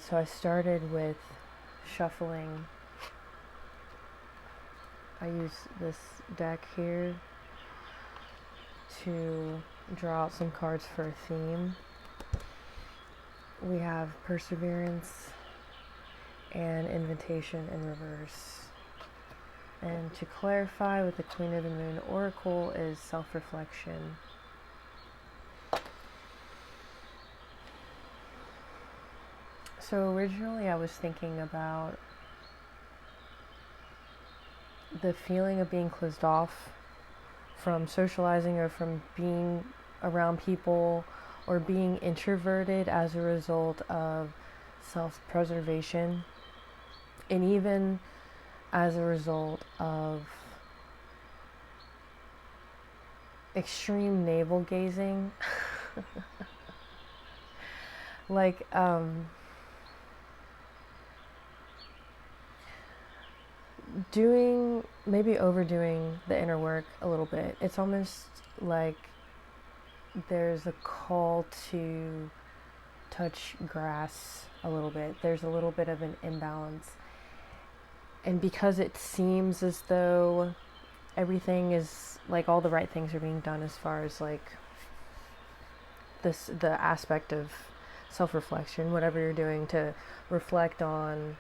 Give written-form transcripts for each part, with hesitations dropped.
So I started with shuffling. I use this deck here to draw out some cards for a theme. We have Perseverance and Invitation in reverse. And to clarify, with the Queen of the Moon Oracle is self-reflection. So originally I was thinking about the feeling of being closed off from socializing or from being around people or being introverted as a result of self-preservation, and even as a result of extreme navel gazing. like maybe overdoing the inner work a little bit. It's almost like there's a call to touch grass a little bit. There's a little bit of an imbalance. And because it seems as though everything is like all the right things are being done as far as like the aspect of self-reflection, whatever you're doing to reflect on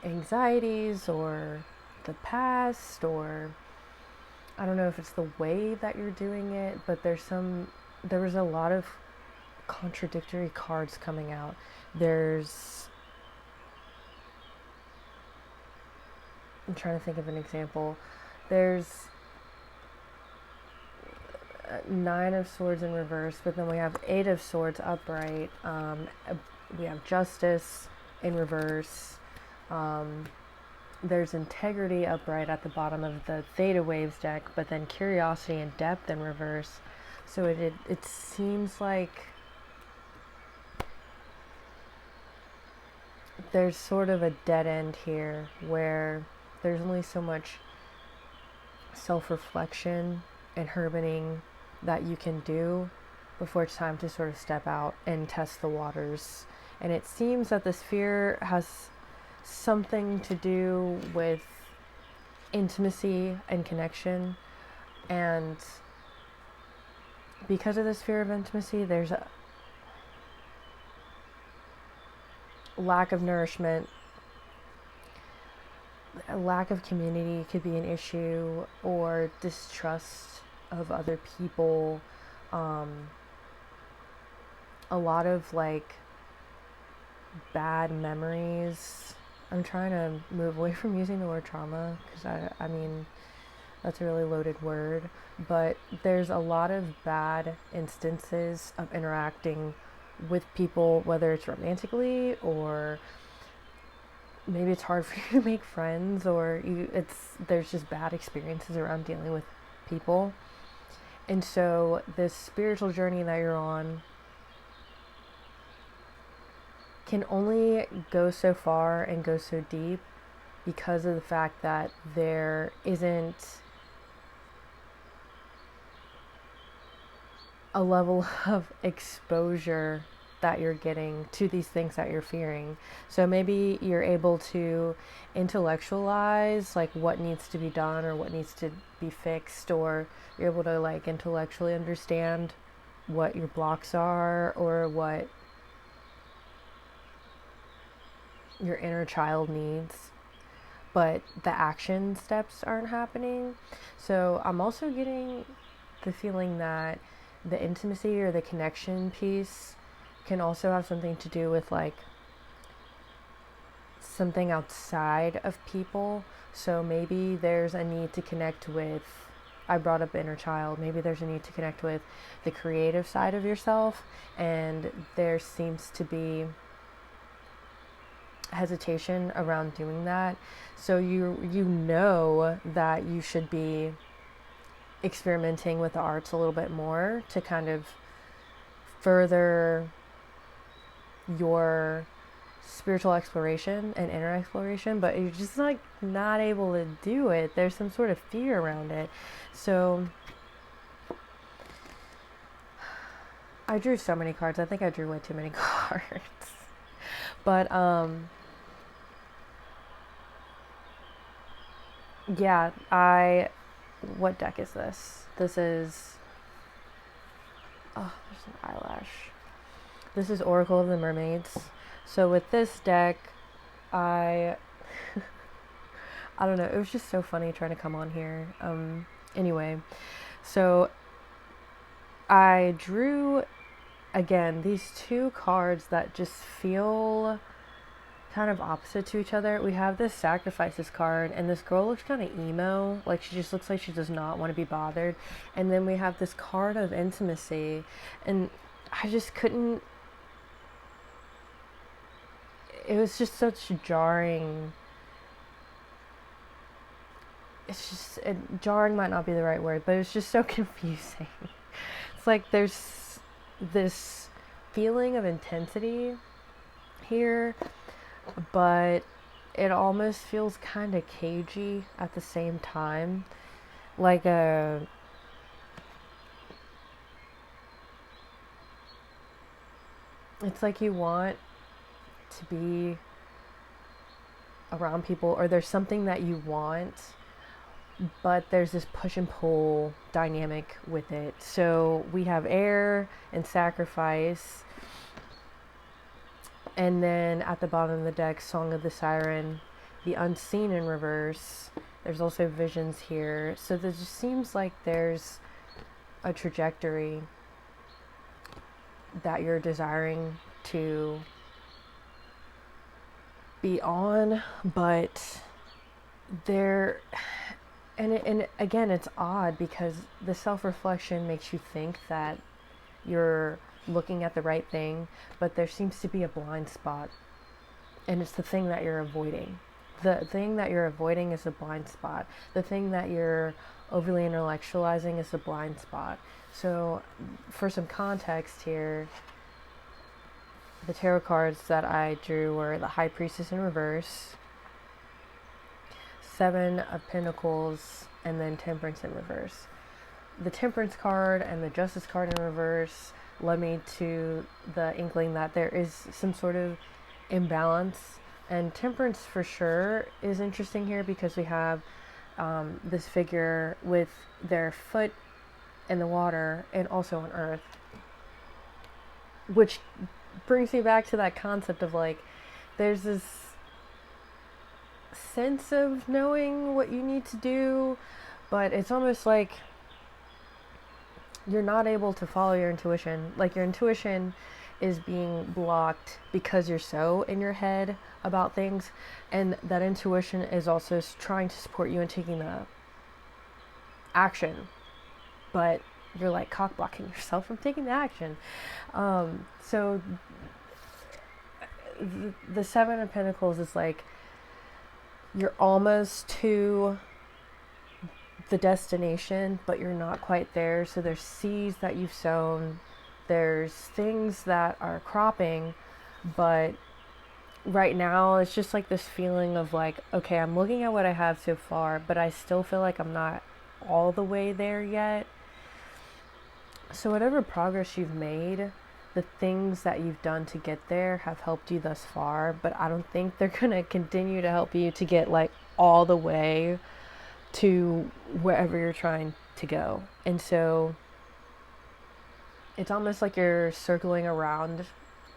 anxieties or the past, or I don't know if it's the way that you're doing it, but there was a lot of contradictory cards coming out. I'm trying to think of an example. There's Nine of Swords in reverse, but then we have Eight of Swords upright. We have Justice in reverse. There's Integrity upright at the bottom of the Theta Waves deck, but then Curiosity and Depth in reverse. So it seems like there's sort of a dead end here where there's only so much self-reflection and herbiting that you can do before it's time to sort of step out and test the waters. And it seems that this fear has something to do with intimacy and connection, and because of this fear of intimacy, there's a lack of nourishment. A lack of community could be an issue, or distrust of other people. A lot of like bad memories. I'm trying to move away from using the word trauma because I mean that's a really loaded word, but there's a lot of bad instances of interacting with people, whether it's romantically or maybe it's hard for you to make friends, or there's just bad experiences around dealing with people. And so this spiritual journey that you're on can only go so far and go so deep because of the fact that there isn't a level of exposure that you're getting to these things that you're fearing. So maybe you're able to intellectualize like what needs to be done or what needs to be fixed, or you're able to like intellectually understand what your blocks are or what your inner child needs, but the action steps aren't happening. So I'm also getting the feeling that the intimacy or the connection piece can also have something to do with like something outside of people. So maybe there's a need to connect with, I brought up inner child, maybe there's a need to connect with the creative side of yourself, and there seems to be hesitation around doing that. So you know that you should be experimenting with the arts a little bit more to kind of further your spiritual exploration and inner exploration, but you're just like not able to do it. There's some sort of fear around it. So I drew so many cards. I think I drew way too many cards. But yeah, what deck is this? This is, oh, there's an eyelash. This is Oracle of the Mermaids. So with this deck, I I don't know, it was just so funny trying to come on here. Anyway, so I drew again these two cards that just feel kind of opposite to each other. We have this Sacrifices card, and this girl looks kind of emo, like she just looks like she does not want to be bothered. And then we have this card of Intimacy, and I just couldn't. It was just such jarring. It's just jarring might not be the right word, but it was just so confusing. It's like there's this feeling of intensity here, but it almost feels kind of cagey at the same time. Like it's like you want to be around people, or there's something that you want, but there's this push and pull dynamic with it. So we have air and sacrifice, and then at the bottom of the deck, Song of the Siren, the Unseen in reverse. There's also Visions here. So there just seems like there's a trajectory that you're desiring to be on, but there, and again, it's odd because the self-reflection makes you think that you're looking at the right thing, but there seems to be a blind spot, and it's the thing that you're avoiding. The thing that you're avoiding is a blind spot. The thing that you're overly intellectualizing is a blind spot. So, for some context here, the tarot cards that I drew were the High Priestess in reverse, Seven of Pentacles, and then Temperance in reverse. The Temperance card and the Justice card in reverse led me to the inkling that there is some sort of imbalance. And Temperance for sure is interesting here because we have this figure with their foot in the water and also on earth, which brings me back to that concept of like there's this sense of knowing what you need to do, but it's almost like you're not able to follow your intuition. Like your intuition is being blocked because you're so in your head about things, and that intuition is also trying to support you in taking the action, but you're like cock blocking yourself from taking the action. So the Seven of Pentacles is like you're almost to the destination, but you're not quite there. So there's seeds that you've sown, there's things that are cropping, but right now it's just like this feeling of like, okay, I'm looking at what I have so far, but I still feel like I'm not all the way there yet. So whatever progress you've made, the things that you've done to get there have helped you thus far, but I don't think they're going to continue to help you to get like all the way to wherever you're trying to go. And so it's almost like you're circling around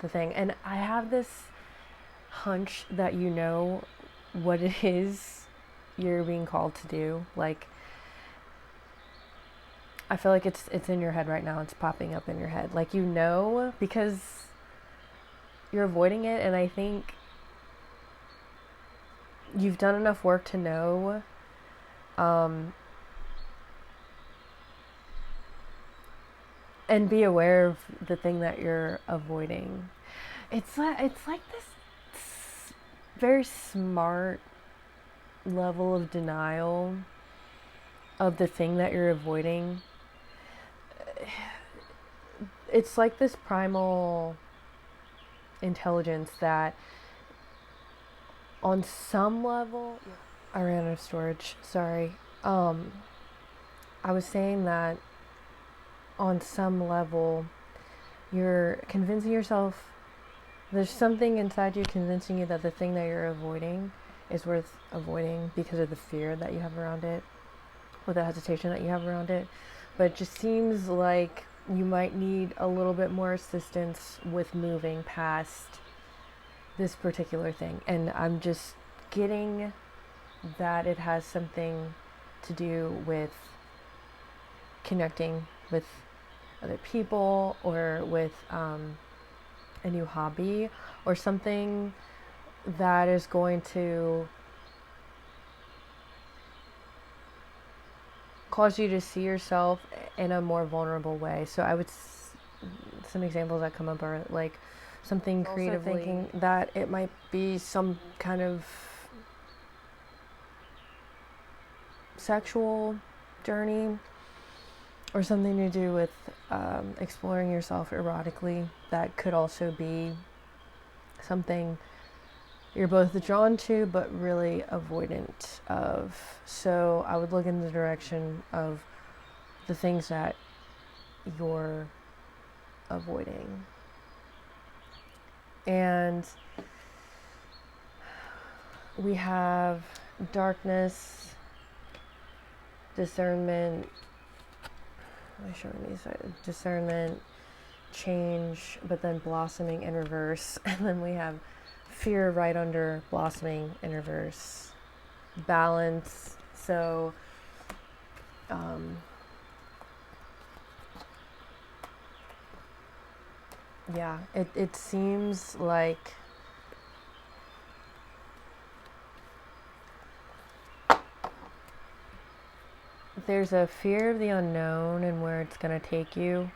the thing. And I have this hunch that you know what it is you're being called to do. Like I feel like it's in your head right now. It's popping up in your head. Like you know because you're avoiding it, and I think you've done enough work to know and be aware of the thing that you're avoiding. It's like this very smart level of denial of the thing that you're avoiding. It's like this primal intelligence that on some level, I ran out of storage, sorry. I was saying that on some level you're convincing yourself There's something inside you convincing you that the thing that you're avoiding is worth avoiding because of the fear that you have around it, or the hesitation that you have around it. But it just seems like you might need a little bit more assistance with moving past this particular thing. And I'm just getting that it has something to do with connecting with other people, or with a new hobby, or something that is going to cause you to see yourself in a more vulnerable way. So some examples that come up are like something creatively, thinking that it might be some kind of sexual journey, or something to do with exploring yourself erotically. That could also be something you're both drawn to but really avoidant of. So I would look in the direction of the things that you're avoiding. And we have darkness, discernment, discernment, change, but then blossoming in reverse. And then we have fear right under blossoming in reverse. Balance. So yeah, it seems like there's a fear of the unknown and where it's going to take you.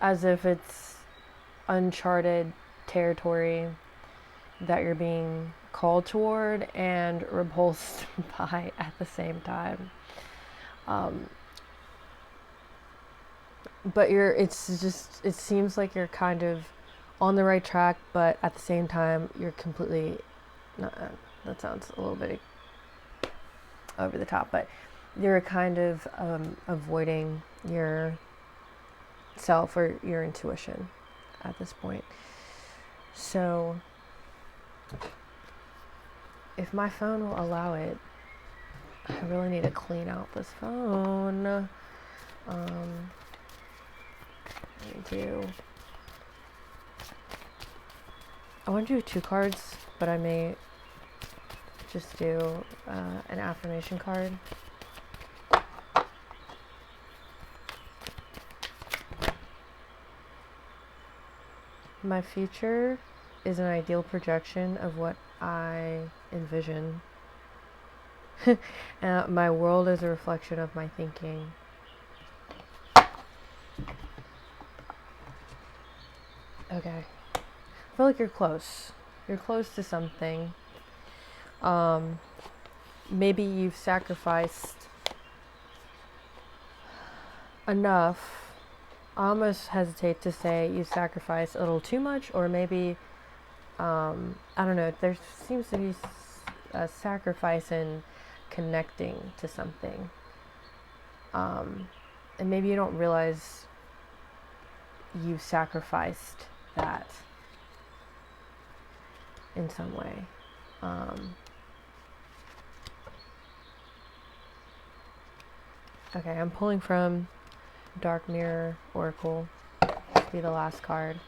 As if it's uncharted territory that you're being called toward and repulsed by at the same time. But it seems like you're kind of on the right track, but at the same time, you're completely, that sounds a little bit over the top, but you're kind of avoiding your self or your intuition at this point. So if my phone will allow it, I really need to clean out this phone. I want to do 2 cards, but I may just do an affirmation card. My future is an ideal projection of what I envision. My world is a reflection of my thinking. Okay. I feel like you're close. You're close to something. Maybe you've sacrificed enough. I almost hesitate to say you sacrifice a little too much, or maybe, I don't know, there seems to be a sacrifice in connecting to something. And maybe you don't realize you've sacrificed that in some way. Okay, I'm pulling from Dark Mirror Oracle. This will be the last card.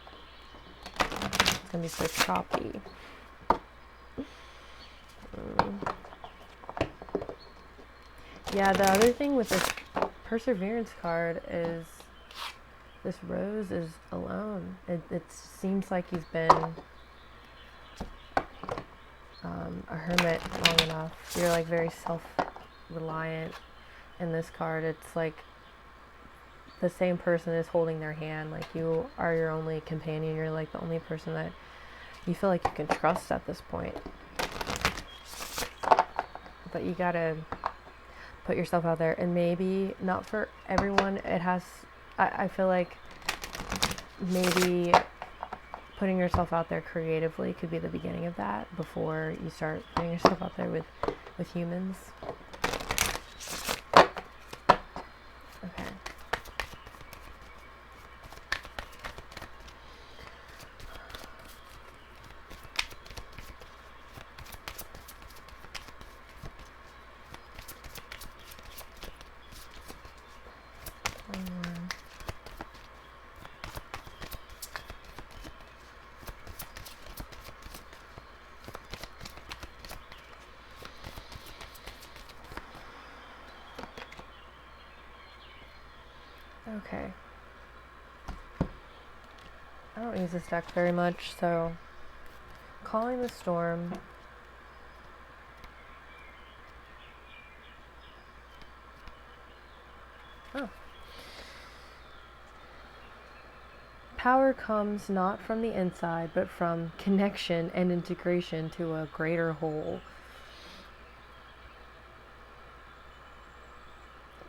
It's gonna be so choppy. Yeah, the other thing with this Perseverance card is this rose is alone. It seems like he's been a hermit long enough. You're like very self-reliant in this card. It's like the same person is holding their hand. Like you are your only companion. You're like the only person that you feel like you can trust at this point. But you gotta put yourself out there, and maybe not for everyone. I feel like maybe putting yourself out there creatively could be the beginning of that before you start putting yourself out there with humans. Okay. I don't use this deck very much, so Calling the Storm. Oh. Power comes not from the inside, but from connection and integration to a greater whole.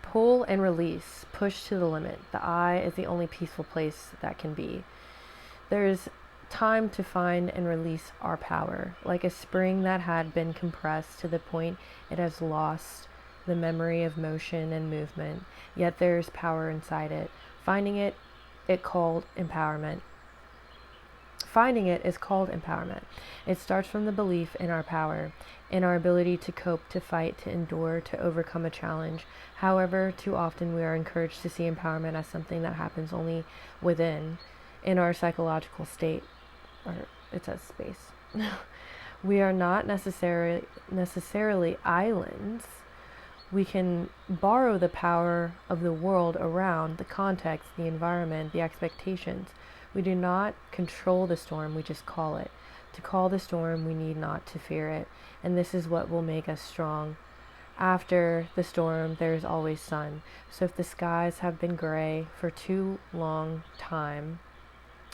Pull and release, push to the limit. The eye is the only peaceful place that can be. There's time to find and release our power, like a spring that had been compressed to the point it has lost the memory of motion and movement, yet there's power inside it. Finding it called empowerment. Finding it is called empowerment. It starts from the belief in our power, in our ability to cope, to fight, to endure, to overcome a challenge. However, too often we are encouraged to see empowerment as something that happens only within, in our psychological state, or it says space. We are not necessarily islands. We can borrow the power of the world around, the context, the environment, the expectations. We do not control the storm, we just call it. To call the storm, we need not to fear it, and this is what will make us strong. After the storm, there is always sun. So if the skies have been gray for too long time,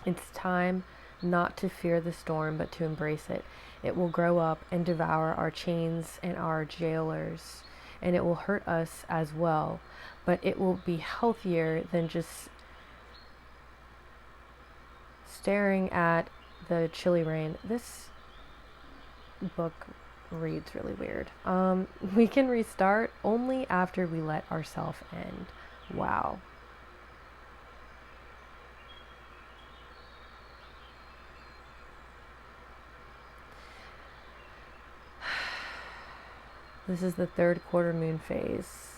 it's time not to fear the storm, but to embrace it. It will grow up and devour our chains and our jailers, and it will hurt us as well, but it will be healthier than just staring at the chilly rain. This book reads really weird. We can restart only after we let ourselves end. Wow. This is the third quarter moon phase.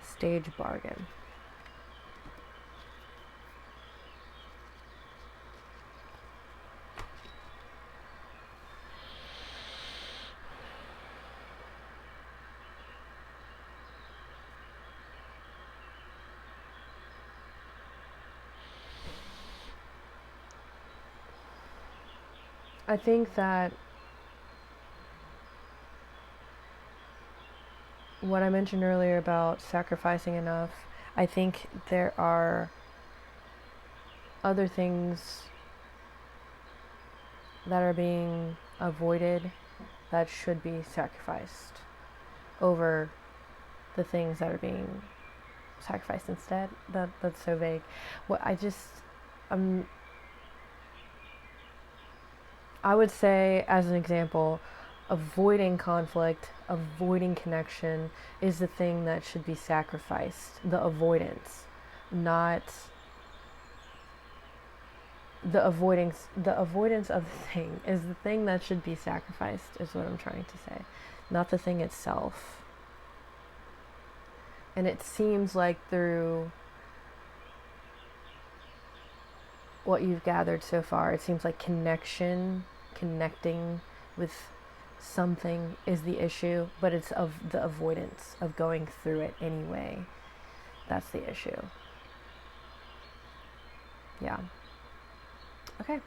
Stage bargain. I think that what I mentioned earlier about sacrificing enough, I think there are other things that are being avoided that should be sacrificed over the things that are being sacrificed instead. That's so vague. What I would say, as an example, avoiding conflict, avoiding connection is the thing that should be sacrificed. The avoidance, not the avoidance. The avoidance of the thing is the thing that should be sacrificed, is what I'm trying to say, not the thing itself. And it seems like through what you've gathered so far, it seems like connecting with something is the issue, but it's of the avoidance of going through it anyway. That's the issue. Yeah. Okay.